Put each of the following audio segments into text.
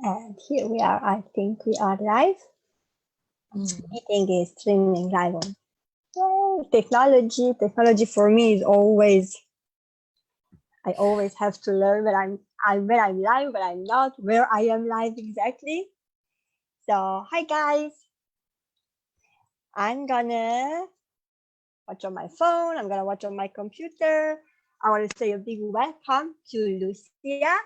And here we are. I think we are live. Meeting is streaming live on. Yay! Technology. Technology for me is always. I always have to learn where I'm live, where I'm not, where I am live exactly. So hi guys. I'm gonna watch on my phone. I'm gonna watch on my computer. I want to say a big welcome to Lucia.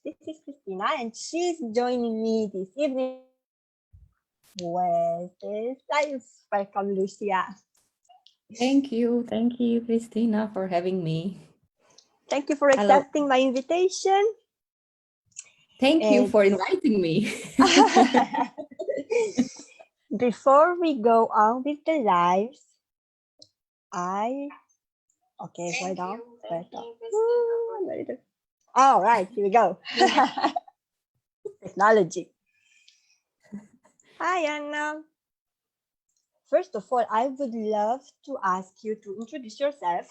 This is Christina, and she's joining me this evening with this live. Welcome, Lucia. Thank you, Christina, for having me. Thank you for accepting my invitation. Thank you for inviting me. Before we go on with the lives, hold on. All right, here we go. Technology. Hi, Anna. First of all, I would love to ask you to introduce yourself.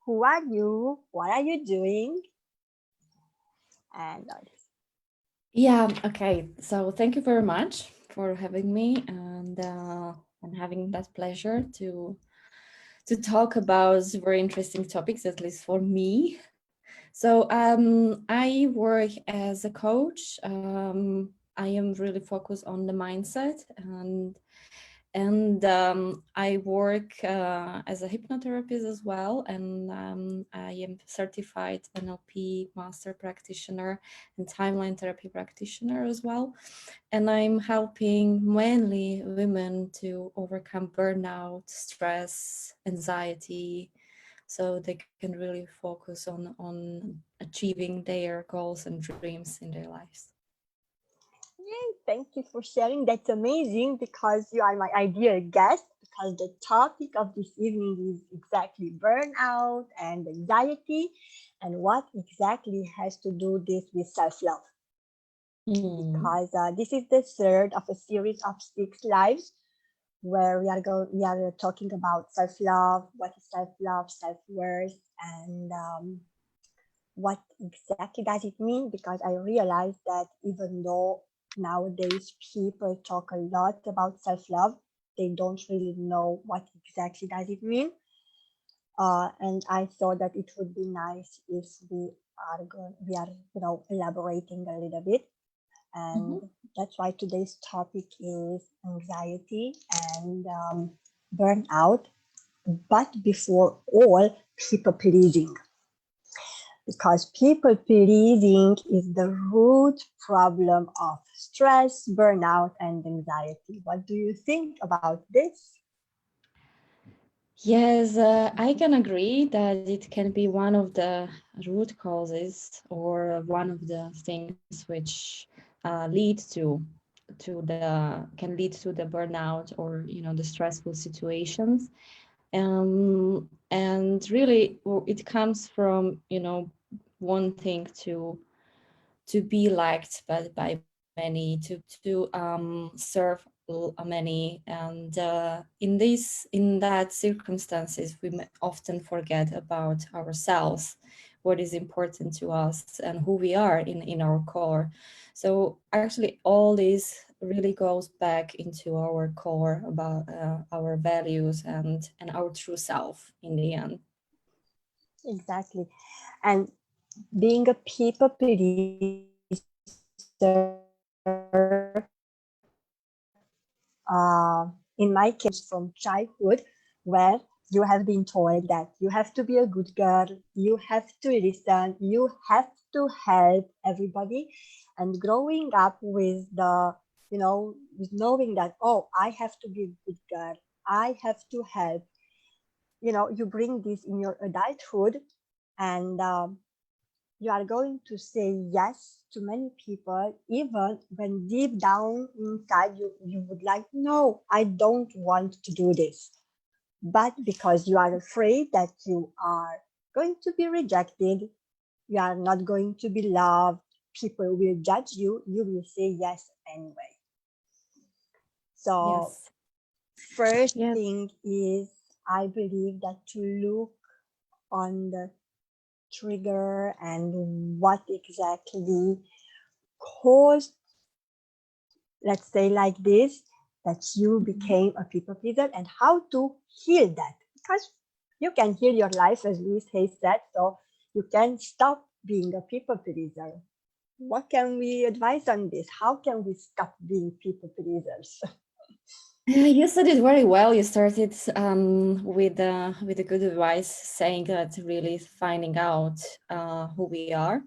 Who are you? What are you doing? And yeah, okay. So thank you very much for having me and having that pleasure to talk about very interesting topics, at least for me. So I work as a coach. I am really focused on the mindset and I work as a hypnotherapist as well, and I am certified NLP master practitioner and timeline therapy practitioner as well. And I'm helping mainly women to overcome burnout, stress, anxiety, so they can really focus on achieving their goals and dreams in their lives. Yay, thank you for sharing. That's amazing because you are my ideal guest, because the topic of this evening is exactly burnout and anxiety and what exactly has to do this with self-love. Because this is the third of a series of 6 lives where we are talking about self-love, what is self-love, self-worth, and what exactly does it mean? Because I realized that even though nowadays people talk a lot about self-love, they don't really know what exactly does it mean. And I thought that it would be nice if we are elaborating a little bit. And that's why today's topic is anxiety and burnout. But before all, people pleasing. Because people pleasing is the root problem of stress, burnout, and anxiety. What do you think about this? Yes, I can agree that it can be one of the root causes or one of the things which can lead to the burnout or the stressful situations. And really it comes from wanting to be liked by many, to serve many, and in that circumstances we often forget about ourselves, what is important to us and who we are in our core. So actually all this really goes back into our core about our values and our true self in the end. Exactly. And being a people pleaser, in my case from childhood, where you have been told that you have to be a good girl, you have to listen, you have to help everybody, and growing up with with knowing that, oh, I have to be a good girl, I have to help, you bring this in your adulthood, and you are going to say yes to many people, even when deep down inside you would like, no, I don't want to do this. But because you are afraid that you are going to be rejected, you are not going to be loved, people will judge you, you will say yes anyway. So Yes. first thing is, I believe that to look on the trigger and what exactly caused let's say like this, that you became a people pleaser and how to heal that. Because you can heal your life, as Louise Hay said, so you can stop being a people pleaser. What can we advise on this? How can we stop being people pleasers? You said it very well. You started with a good advice, saying that really finding out who we are,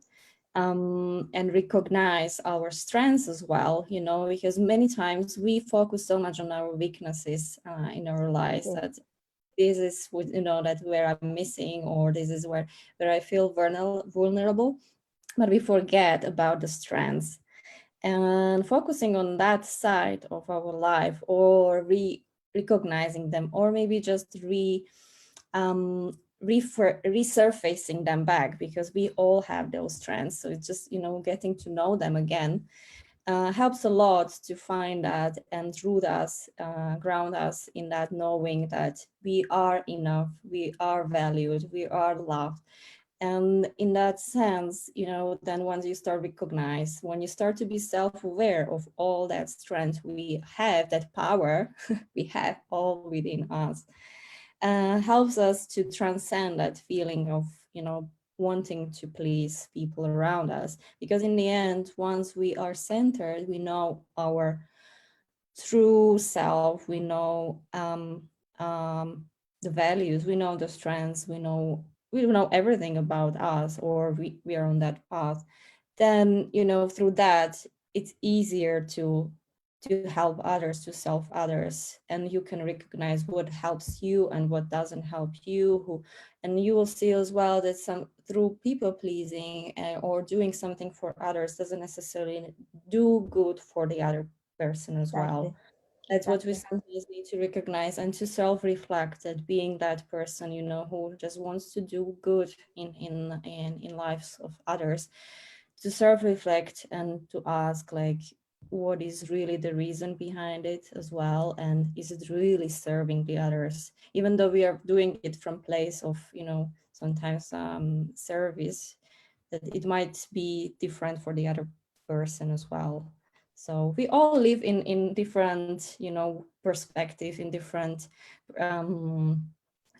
and recognize our strengths as well. You know, because many times we focus so much on our weaknesses in our lives Yes, that this is you know that where I'm missing, or this is where I feel vulnerable, but we forget about the strengths. And focusing on that side of our life, or recognizing them, or maybe just resurfacing them back, because we all have those strengths. So it's just, you know, getting to know them again helps a lot to find that and root us, ground us in that knowing that we are enough, we are valued, we are loved. And in that sense, you know, then once you start recognize, when you start to be self-aware of all that strength we have, that power we have all within us, helps us to transcend that feeling of, you know, wanting to please people around us. Because in the end, once we are centered, we know our true self, we know the values, we know the strengths, we know everything about us, or we are on that path. Then, you know, through that, it's easier to help others, to serve others, and you can recognize what helps you and what doesn't help you. And you will see as well that some through people pleasing or doing something for others doesn't necessarily do good for the other person as well. exactly. That's what we Exactly. sometimes need to recognize and to self-reflect, that being that person, you know, who just wants to do good in lives of others, to self-reflect and to ask, like, what is really the reason behind it as well, and is it really serving the others, even though we are doing it from place of, you know, sometimes service, that it might be different for the other person as well. So we all live in different, you know, perspectives, in different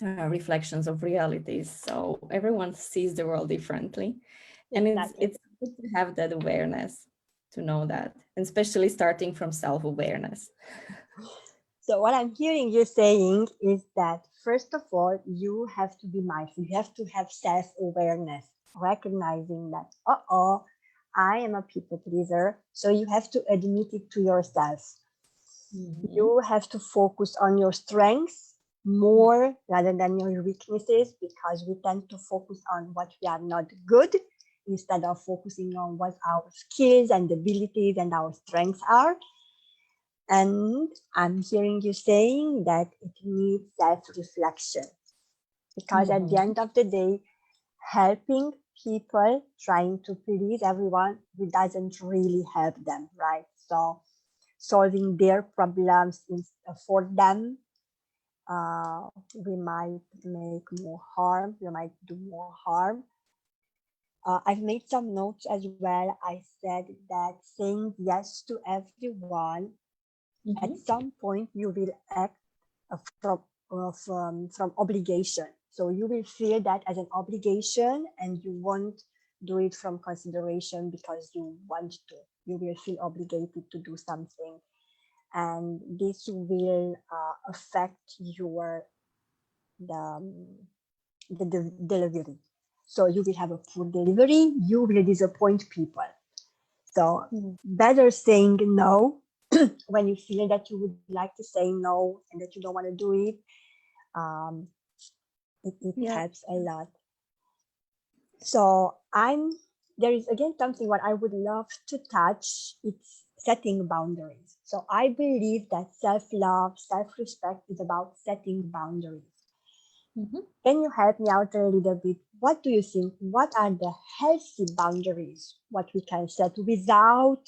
reflections of realities. So everyone sees the world differently, and Exactly. it's good to have that awareness, to know that, and especially starting from self-awareness. So what I'm hearing you saying is that first of all, you have to be mindful. You have to have self-awareness, recognizing that, I am a people pleaser. So you have to admit it to yourself. Mhm. You have to focus on your strengths more rather than your weaknesses, because we tend to focus on what we are not good instead of focusing on what our skills and abilities and our strengths are. And I'm hearing you saying that it needs self-reflection, because at the Mhm. end of the day, helping people, trying to please everyone, it doesn't really help them, right? So solving their problems for them, we might make more harm. We might do more harm. I've made some notes as well. I said that saying yes to everyone, at Mhm. some point you will act from from obligation. So you will feel that as an obligation, and you won't do it from consideration because you want to. You will feel obligated to do something, and this will affect your the, the delivery. So you will have a poor delivery. You will disappoint people. So Mhm. better saying no when you feel that you would like to say no and that you don't want to do it. Um, it Yeah. helps a lot. So there is again something what I would love to touch. It's setting boundaries. So I believe that self-love, self-respect is about setting boundaries. Mhm. Can you help me out a little bit? What do you think? What are the healthy boundaries? What we can set without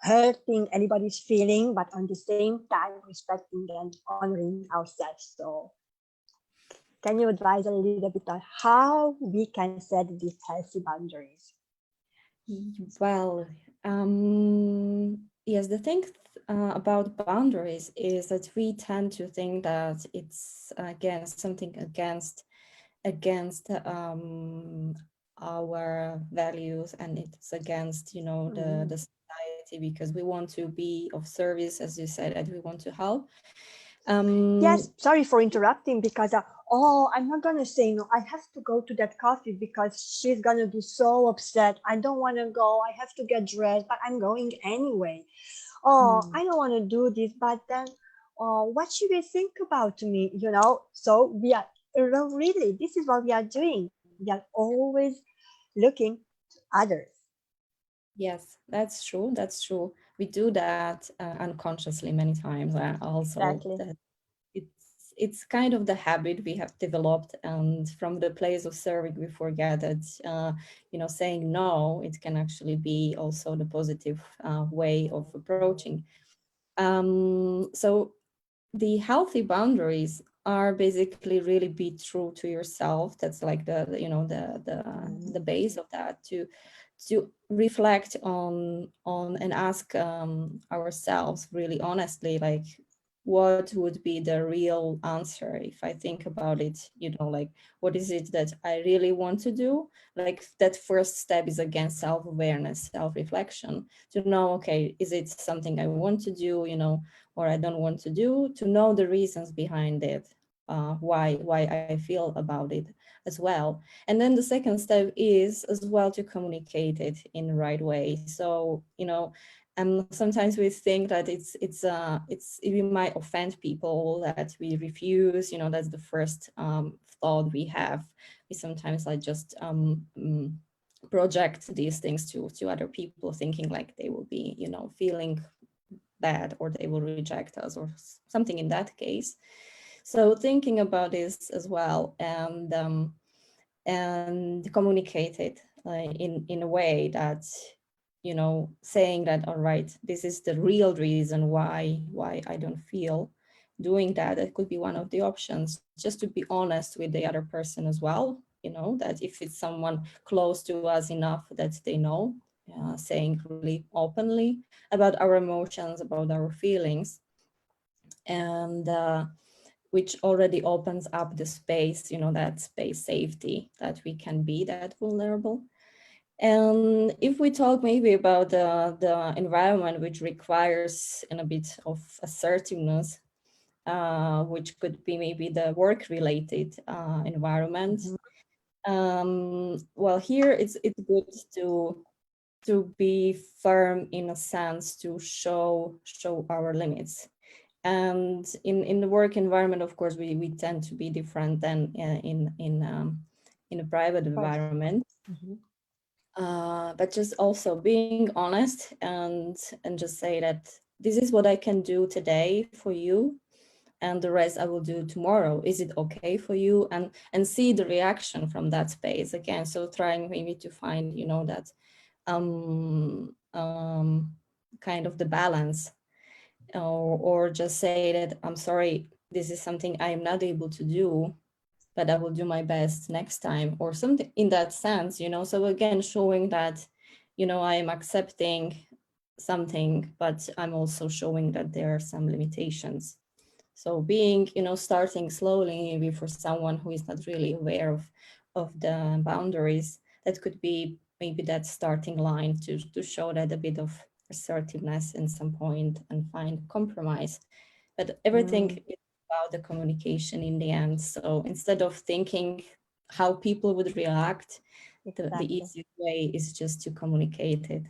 hurting anybody's feeling, but on the same time respecting and honoring ourselves. So can you advise a little bit on how we can set these healthy boundaries? Well, um, Yes, the thing about boundaries is that we tend to think that it's again something against our values, and it's against, the society, because we want to be of service, as you said, and we want to help. Yes, sorry for interrupting because, oh, I'm not going to say no. I have to go to that coffee because she's going to be so upset. I don't want to go. I have to get dressed, but I'm going anyway. Oh, I don't want to do this, but then, oh, what should we think about me? So we are, really, this is what we are doing. We are always looking to others. Yes, that's true. That's true. We do that unconsciously many times. Also, Exactly. that it's kind of the habit we have developed, and from the place of serving, we forget that saying no, it can actually be also the positive way of approaching. So the healthy boundaries are basically really be true to yourself. That's like the base of that, to reflect on and ask ourselves really honestly, like, what would be the real answer if I think about it, like, what is it that I really want to do? Like, that first step is, again, self-awareness, self-reflection, to know, okay, is it something I want to do, or I don't want to do, to know the reasons behind it, why I feel about it as well. And then the second step is as well to communicate it in the right way. So, sometimes we think that it's we might offend people, that we refuse. That's the first thought we have. We sometimes like just project these things to other people, thinking like they will be, feeling bad, or they will reject us, or something in that case. So thinking about this as well, and communicate it in a way that, saying that, all right, this is the real reason why I don't feel doing that. That could be one of the options, just to be honest with the other person as well, that if it's someone close to us enough that they know, saying really openly about our emotions, about our feelings, and which already opens up the space, that space safety, that we can be that vulnerable. And if we talk maybe about the environment, which requires a bit of assertiveness, which could be maybe the work-related environment. Well, here it's good to be firm, in a sense, to show our limits. And in the work environment, of course, we tend to be different than in a private environment. But just also being honest, and just say that this is what I can do today for you, and the rest I will do tomorrow. Is it okay for you? And see the reaction from that space again. So trying maybe to find, that kind of the balance, or just say that, I'm sorry, this is something I am not able to do, but I will do my best next time, or something in that sense, So again, showing that, I am accepting something, but I'm also showing that there are some limitations. So being, starting slowly, maybe for someone who is not really aware of the boundaries, that could be maybe that starting line to show that a bit of assertiveness in some point and find compromise. But everything is about the communication in the end. So instead of thinking how people would react, the Exactly. easiest way is just to communicate it.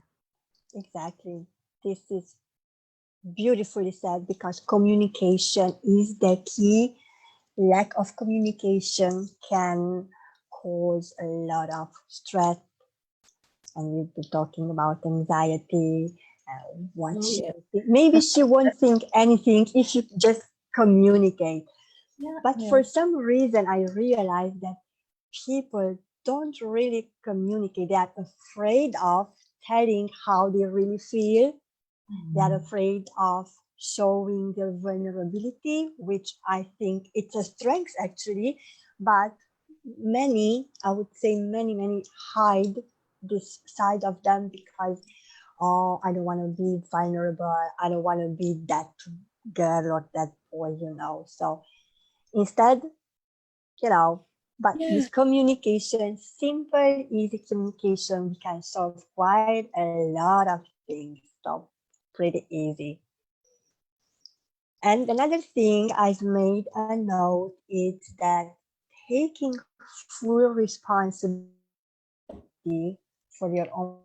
Exactly. This is beautifully said because communication is the key. Lack of communication can cause a lot of stress, and we've been talking about anxiety. What Oh, she yeah. will think. Maybe she won't think anything if you just communicate. Yeah, But yeah. for some reason, I realized that people don't really communicate. They are afraid of telling how they really feel. They are afraid of showing their vulnerability, which I think it's a strength actually. But many, I would say many hide this side of them because oh, I don't want to be vulnerable. I don't want to be that girl or that boy. So instead, but Yeah. with communication, simple, easy communication, we can solve quite a lot of things. So pretty easy. And another thing I've made a note is that taking full responsibility for your own life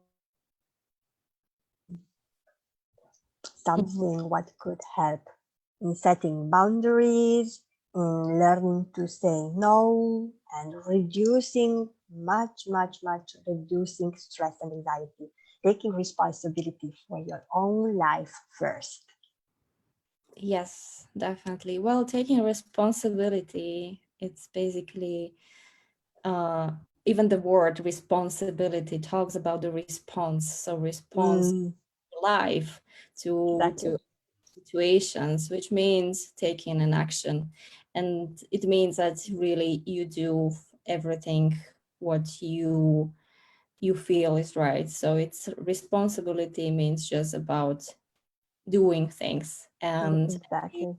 something what could help in setting boundaries, in learning to say no, and reducing much reducing stress and anxiety, taking responsibility for your own life first. Yes, definitely. Well, taking responsibility, it's basically even the word responsibility talks about the response. So response Mm, to life, to exactly. situations, which means taking an action. And it means that really you do everything what you feel is right. So it's responsibility means just about doing things and Exactly.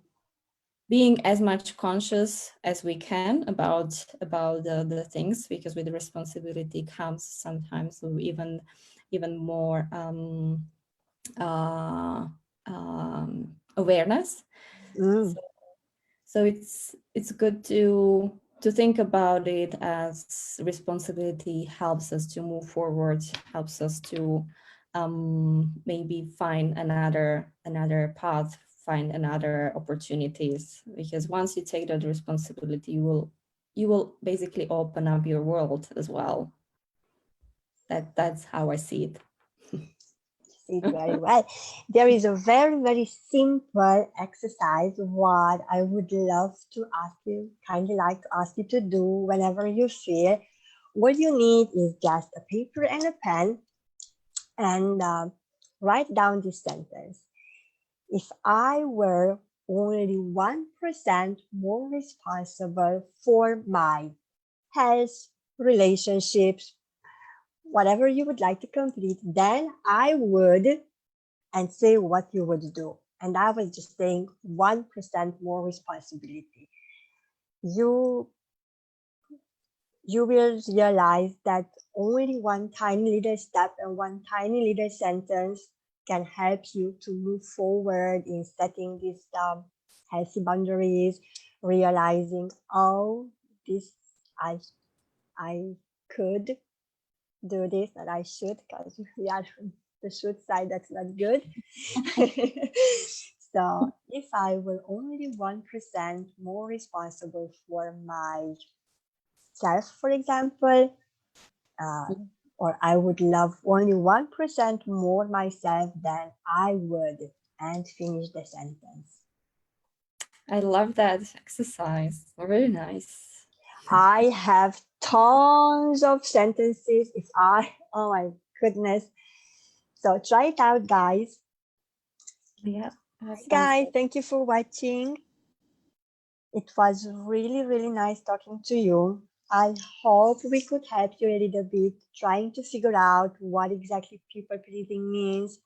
being as much conscious as we can about the things, because with the responsibility comes sometimes even more uh, awareness. Mm, So, so it's good to think about it as responsibility helps us to move forward, helps us to maybe find another path, find another opportunities. Because once you take that responsibility, you will basically open up your world as well. That's how I see it. see it very well. There is a very simple exercise what I would love to ask you, kindly like to ask you to do whenever you feel. What you need is just a paper and a pen and write down this sentence. If I were only 1% more responsible for my health, relationships, whatever you would like to complete, then I would, and say what you would do. And I was just saying 1% more responsibility. You you will realize that only one tiny little step and one tiny little sentence can help you to move forward in setting these healthy boundaries, realizing, oh, this I I could do this and I should, because we are the should side, that's not good. So if I were only 1% more responsible for myself, for example, uh, or I would love only 1% more myself than I would, and finish the sentence. I love that exercise. Very nice. I have tons of sentences if I, oh my goodness. So try it out, guys. Yeah, that Hi, sounds guys. good. Thank you for watching. It was really nice talking to you. I hope we could help you a little bit trying to figure out what exactly people pleasing means,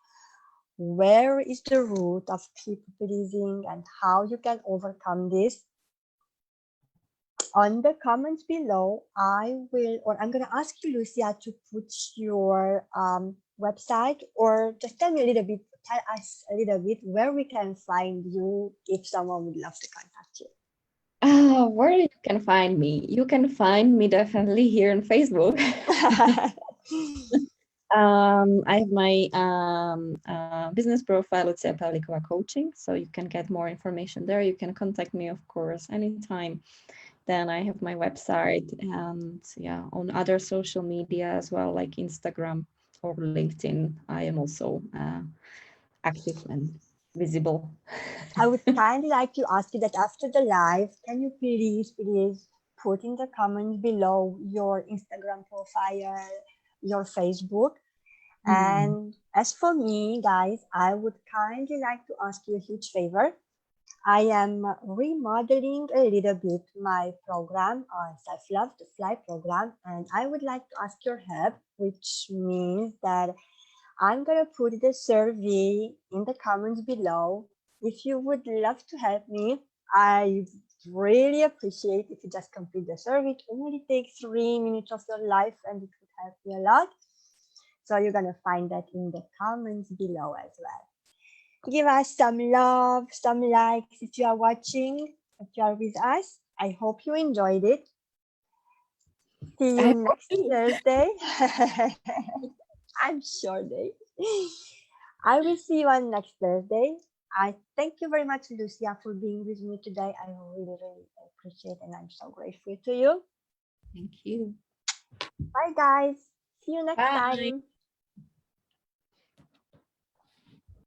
where is the root of people pleasing, and how you can overcome this. On the comments below, I'm going to ask you, Lucia, to put your website, or just tell us a little bit where we can find you if someone would love to contact you. Where you can find me? You can find me definitely here on Facebook. I have my business profile, LUCIA PAVLIKOVA Coaching, so you can get more information there. You can contact me, of course, anytime. Then I have my website, and yeah, on other social media as well, like Instagram or LinkedIn. I am also active and visible. I would kindly like to ask you that after the live, can you please put in the comments below your Instagram profile, your Facebook? Mm. And as for me, guys, I would kindly like to ask you a huge favor. I am remodeling a little bit my program on self-love, the fly program, and I would like to ask your help, which means that I'm gonna put the survey in the comments below. If you would love to help me, I really appreciate if you just complete the survey. It only takes 3 minutes of your life and it would help me a lot. So you're gonna find that in the comments below as well. Give us some love, some likes if you are watching, if you are with us. I hope you enjoyed it. See you I next Thursday. I'm sure they. I will see you on next Thursday. I thank you very much, Lucia, for being with me today. I really, really appreciate and I'm so grateful to you. Thank you. Bye, guys. See you next Bye. time.